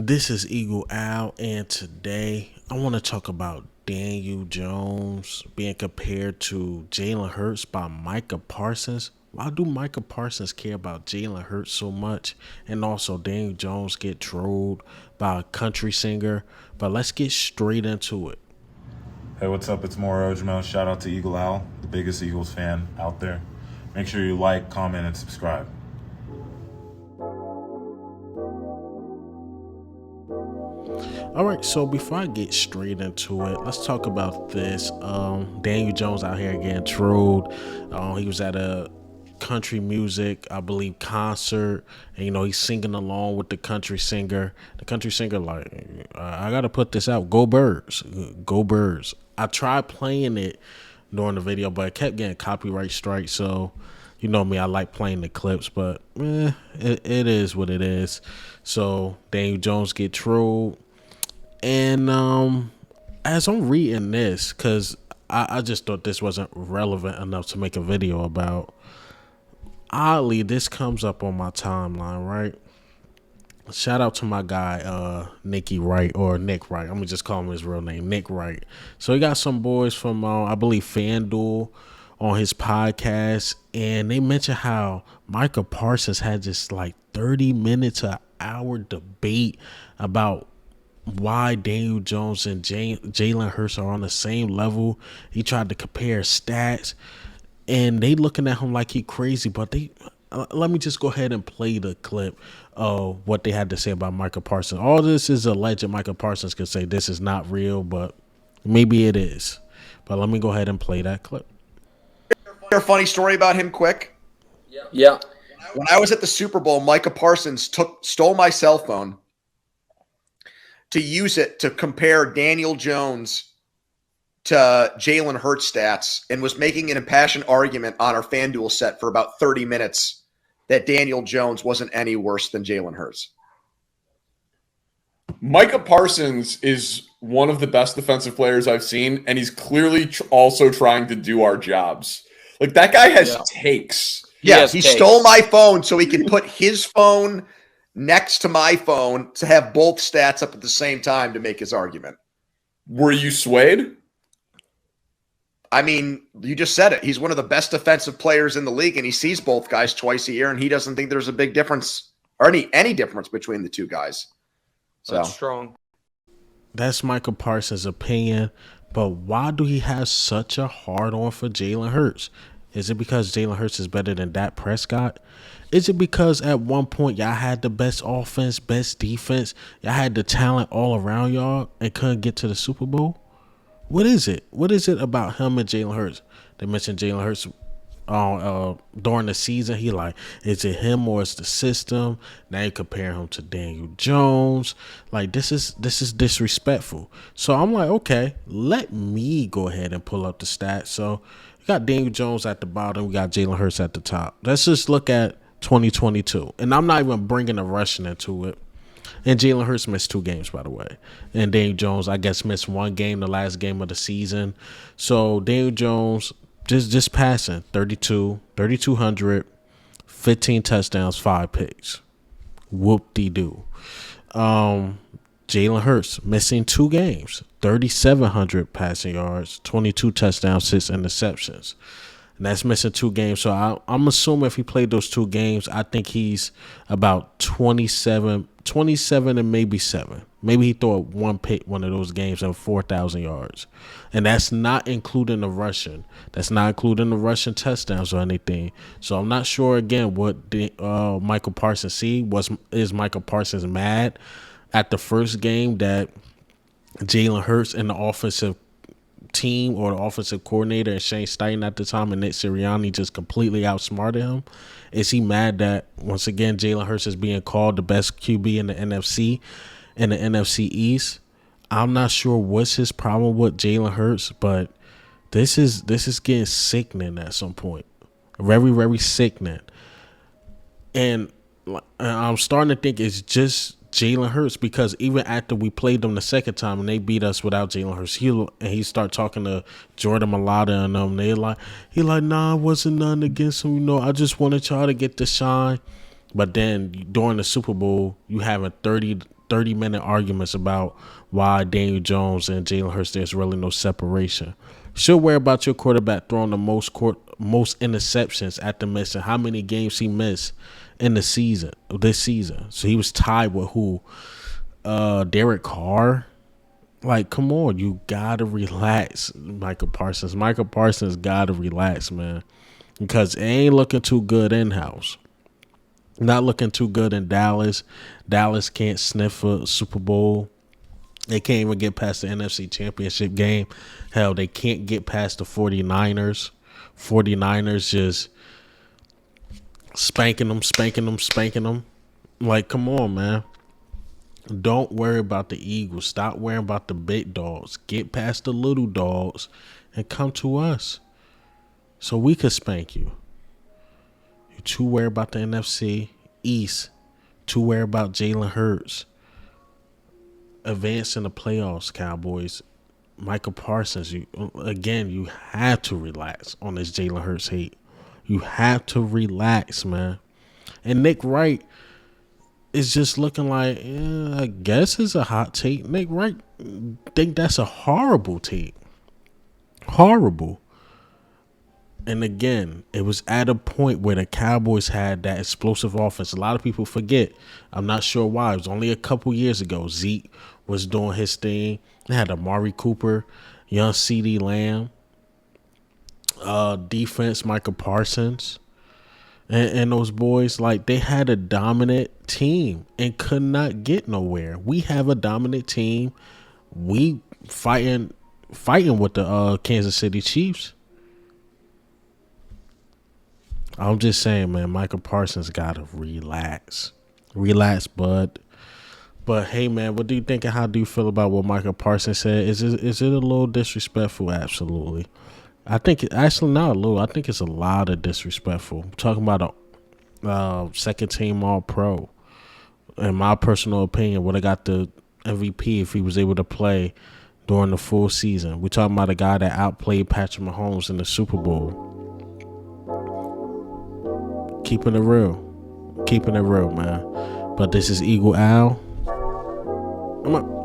This is Eagle Al, and today I want to talk about Daniel Jones being compared to Jalen Hurts by Micah Parsons. Why do Micah Parsons care about Jalen Hurts so much? And also, Daniel Jones get trolled by a country singer. But let's get straight into it. Hey, what's up? It's Mauro Ojimo. Shout out to Eagle Owl, the biggest Eagles fan out there. Make sure you like, comment, and subscribe. All right, so before I get straight into it, let's talk about this. Daniel Jones out here getting trolled. He was at a country music, I believe, concert, and he's singing along with the country singer. The country singer like, I gotta put this out. Go Birds, go Birds. I tried playing it during the video, but it kept getting copyright strikes. So, you know me, I like playing the clips, but it is what it is. So Daniel Jones get trolled. And as I'm reading this, because I just thought this wasn't relevant enough to make a video about, oddly, this comes up on my timeline, right? Shout out to my guy, Nicky Wright, or Nick Wright. I'm going to just call him his real name, Nick Wright. So he got some boys from, I believe, FanDuel on his podcast, and they mentioned how Micah Parsons had this like 30 minutes, an hour debate about why Daniel Jones and Jalen Hurts are on the same level. He tried to compare stats, and they looking at him like he crazy. But they let me just go ahead and play the clip of what they had to say about Micah Parsons. All this is alleged. Micah Parsons could say this is not real, but maybe it is. But let me go ahead and play that clip. A funny story about him quick. Yeah. When I was at the Super Bowl, Micah Parsons stole my cell phone to use it to compare Daniel Jones to Jalen Hurts stats and was making an impassioned argument on our FanDuel set for about 30 minutes that Daniel Jones wasn't any worse than Jalen Hurts. Micah Parsons is one of the best defensive players I've seen, and he's clearly also trying to do our jobs. Like, that guy has takes. Yeah, he stole my phone so he could put his phone next to my phone to have both stats up at the same time to make his argument. Were you swayed? I mean, you just said it. He's one of the best defensive players in the league, and he sees both guys twice a year, and he doesn't think there's a big difference or any difference between the two guys. So That's strong. That's Micah Parsons' opinion, but why do he have such a hard on for Jalen Hurts? Is it because Jalen Hurts is better than Dak Prescott? Is it because at one point y'all had the best offense, best defense, y'all had the talent all around y'all and couldn't get to the Super Bowl? What is it? What is it about him and Jalen Hurts? They mentioned Jalen Hurts during the season. He like, is it him or it's the system? Now you compare him to Daniel Jones. Like, this is disrespectful. So I'm like, okay, let me go ahead and pull up the stats. So we got Daniel Jones at the bottom. We got Jalen Hurts at the top. Let's just look at 2022. And I'm not even bringing the rushing into it. And Jalen Hurts missed 2 games, by the way. And Daniel Jones, I guess, missed 1 game, the last game of the season. So Daniel Jones just passing 3,200, 15 touchdowns, 5 picks. Whoop-de-doo. Jalen Hurts missing 2 games, 3,700 passing yards, 22 touchdowns, 6 interceptions. And that's missing 2 games. So I'm assuming if he played those 2 games, I think he's about 27 and maybe 7. Maybe he threw one pick one of those games and 4,000 yards. And that's not including the rushing. That's not including the rushing touchdowns or anything. So I'm not sure, again, what Michael Parsons see. Is Michael Parsons mad at the first game that Jalen Hurts and the offensive team or the offensive coordinator and Shane Steichen at the time and Nick Sirianni just completely outsmarted him? Is he mad that once again Jalen Hurts is being called the best QB in the NFC and the NFC East? I'm not sure what's his problem with Jalen Hurts, but this is getting sickening at some point. Very, very sickening. And I'm starting to think it's just Jalen Hurts, because even after we played them the second time and they beat us without Jalen Hurts, he start talking to Jordan Mailata and them. He like, nah, it wasn't nothing against him. I just wanted y'all to get the shine. But then during the Super Bowl, you having 30-minute arguments about why Daniel Jones and Jalen Hurts, there's really no separation. Should worry about your quarterback throwing the most interceptions at the miss and how many games he missed in the season, this season. So he was tied with who? Derek Carr. Like, come on, you gotta relax, Micah Parsons. Micah Parsons gotta relax, man, because it ain't looking too good in-house. Not looking too good in Dallas. Dallas can't sniff a Super Bowl. They can't even get past the NFC Championship game. Hell, they can't get past the 49ers. 49ers just spanking them. Like, come on, man. Don't worry about the Eagles. Stop worrying about the big dogs. Get past the little dogs and come to us so we could spank you. You're too worried about the NFC East. Too worried about Jalen Hurts advancing the playoffs, Cowboys. Micah Parsons, you have to relax on this Jalen Hurts hate. You have to relax, man. And Nick Wright is just looking like, I guess it's a hot take. Nick Wright think that's a horrible take. Horrible. And again, it was at a point where the Cowboys had that explosive offense. A lot of people forget. I'm not sure why. It was only a couple years ago. Zeke was doing his thing. They had Amari Cooper, young CeeDee Lamb, defense, Micah Parsons. And those boys, like, they had a dominant team and could not get nowhere. We have a dominant team. We fighting with the Kansas City Chiefs. I'm just saying, man, Micah Parsons gotta relax. Relax, bud. But hey, man, what do you think and how do you feel about what Micah Parsons said? Is it a little disrespectful? Absolutely. I think actually not a little. I think it's a lot of disrespectful. I'm talking about a second team All Pro. In my personal opinion, would have got the MVP if he was able to play during the full season. We're talking about a guy that outplayed Patrick Mahomes in the Super Bowl. Keeping it real, man. But this is Eagle Al. I'm up.